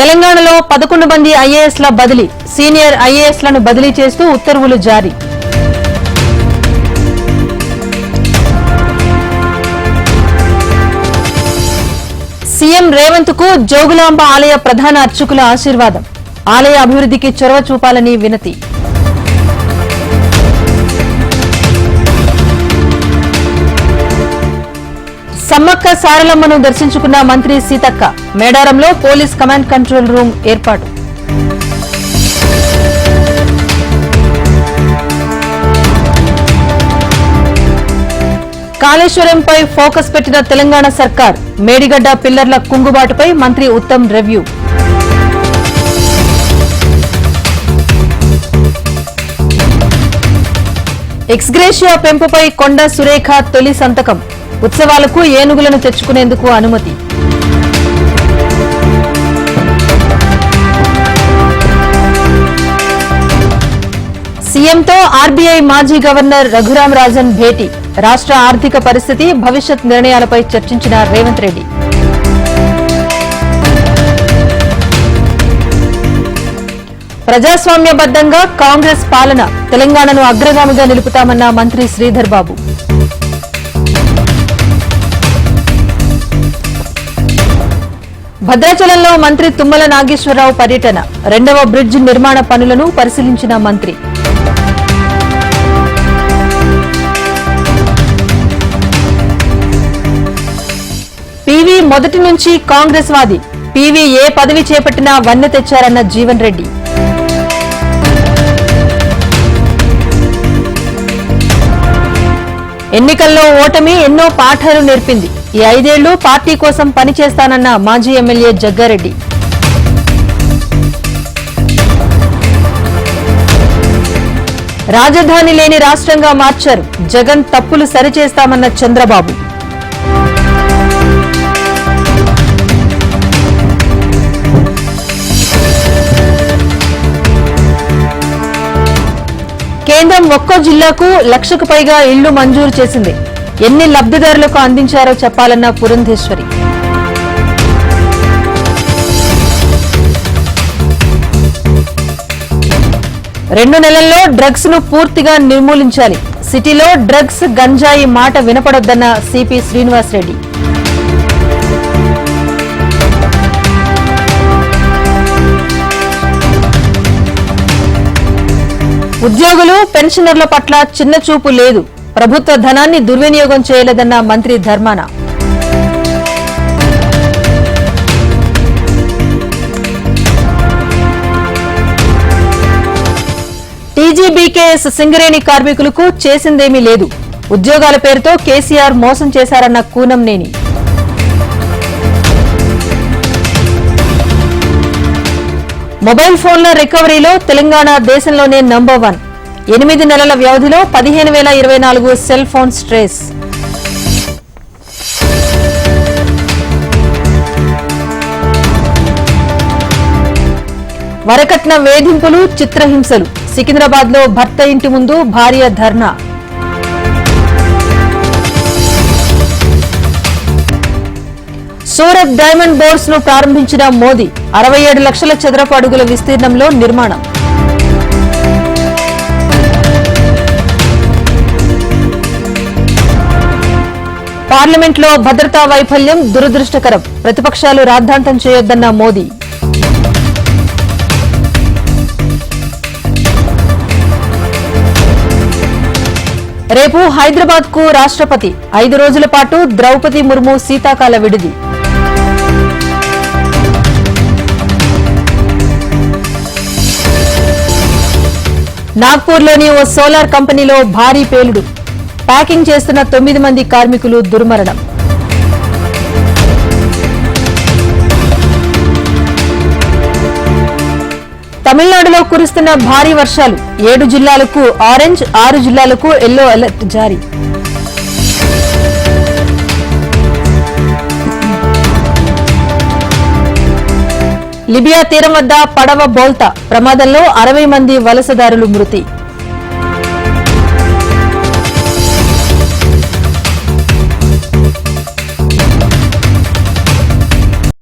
తెలంగాణలో 11 మంది ఐఏఎస్ల బదిలీ, సీనియర్ ఐఏఎస్లను బదిలీ చేస్తూ ఉత్తర్వులు జారీ. సీఎం రేవంత్ కు జోగులాంబ ఆలయ ప్రధాన అర్చకుల ఆశీర్వాదం, ఆలయ అభివృద్ధికి చొరవ చూపాలని వినతి. సమ్మక్క సారలమ్మను దర్శించుకున్న మంత్రి సీతక్క, మేడారంలో పోలీస్ కమాండ్ కంట్రోల్ రూమ్ ఏర్పాటు. కాళేశ్వరంపై ఫోకస్ పెట్టిన తెలంగాణ సర్కార్, మేడిగడ్డ పిల్లర్ల కుంగుబాటుపై మంత్రి ఉత్తమ్ రివ్యూ. ఎక్స్గ్రేషియా పెంపుపై కొండ సురేఖ తొలి సంతకం, ఉత్సవాలకు ఏనుగులను తెచ్చుకునేందుకు అనుమతి. సీఎంతో ఆర్బీఐ మాజీ గవర్నర్ రఘురాం రాజన్ భేటీ, రాష్ట్ర ఆర్థిక పరిస్థితి, భవిష్యత్ నిర్ణయాలపై చర్చించిన రేవంత్ రెడ్డి. ప్రజాస్వామ్యబద్దంగా కాంగ్రెస్ పాలన, తెలంగాణను అగ్రగామిగా నిలుపుతామన్న మంత్రి శ్రీధర్ బాబు. భద్రాచలంలో మంత్రి తుమ్మల నాగేశ్వరరావు పర్యటన, 2వ బ్రిడ్జ్ నిర్మాణ పనులను పరిశీలించిన మంత్రి. పీవీ మొదటి నుంచి కాంగ్రెస్ వాది, పీవీ ఏ పదవి చేపట్టినా వన్నె తెచ్చారన్న జీవన్ రెడ్డి. ఎన్నికల్లో ఓటమి ఎన్నో పాఠాలు నేర్పింది, ఈ 5 ఏళ్లు పార్టీ కోసం పనిచేస్తానన్న మాజీ ఎమ్మెల్యే జగ్గారెడ్డి. రాజధాని లేని రాష్ట్రంగా మార్చారు, జగన్ తప్పులు సరిచేస్తామన్న చంద్రబాబు. కేంద్రం ఒక్కో జిల్లాకు 1,00,000కు పైగా ఇళ్లు మంజూరు చేసింది, ఎన్ని లబ్ధిదారులకు అందించారో చెప్పాలన్న పురంధేశ్వరి. రెండు నెలల్లో డ్రగ్స్ ను పూర్తిగా నిర్మూలించాలి, సిటీలో డ్రగ్స్ గంజాయి మాట వినపడొద్దన్న సిపి శ్రీనివాసరెడ్డి. ఉద్యోగులు, పెన్షనర్ల పట్ల చిన్న చూపు లేదు, ప్రభుత్వ ధనాన్ని దుర్వినియోగం చేయలేదన్న మంత్రి ధర్మాన. టీజీబీకేఎస్ సింగరేణి కార్మికులకు చేసిందేమీ లేదు, ఉద్యోగాల పేరుతో కేసీఆర్ మోసం చేశారన్న కూనంనేని. మొబైల్ ఫోన్ల రికవరీలో తెలంగాణ దేశంలోనే నంబర్ 1, 8 నెలల వ్యవధిలో 15,024 సెల్ ఫోన్స్ ట్రేస్. వరకట్న వేధింపులు, చిత్రహింసలు, సికింద్రాబాద్ లో భర్త ఇంటి ముందు భార్య ధర్నా. సూరత్ డైమండ్ బోర్డ్స్ ను ప్రారంభించిన మోదీ, 67 లక్షల చదరపు అడుగుల విస్తీర్ణంలో నిర్మాణం. పార్లమెంట్లో భద్రతా వైఫల్యం దురదృష్టకరం, ప్రతిపక్షాలు రాద్ధాంతం చేయొద్దన్న మోదీ. రేపు హైదరాబాద్ కు రాష్ట్రపతి, 5 రోజుల పాటు ద్రౌపది ముర్ము శీతాకాల విడిది. నాగ్పూర్లోని ఓ సోలార్ కంపెనీలో భారీ పేలుడు, ప్యాకింగ్ చేస్తున్న 9 మంది కార్మికులు దుర్మరణం. తమిళనాడులో కురుస్తున్న భారీ వర్షాలు, 7 జిల్లాలకు ఆరెంజ్, 6 జిల్లాలకు ఎల్లో అలర్ట్ జారీ. లిబియా తీరం వద్ద పడవ బోల్తా, ప్రమాదంలో 60 మంది వలసదారులు మృతి.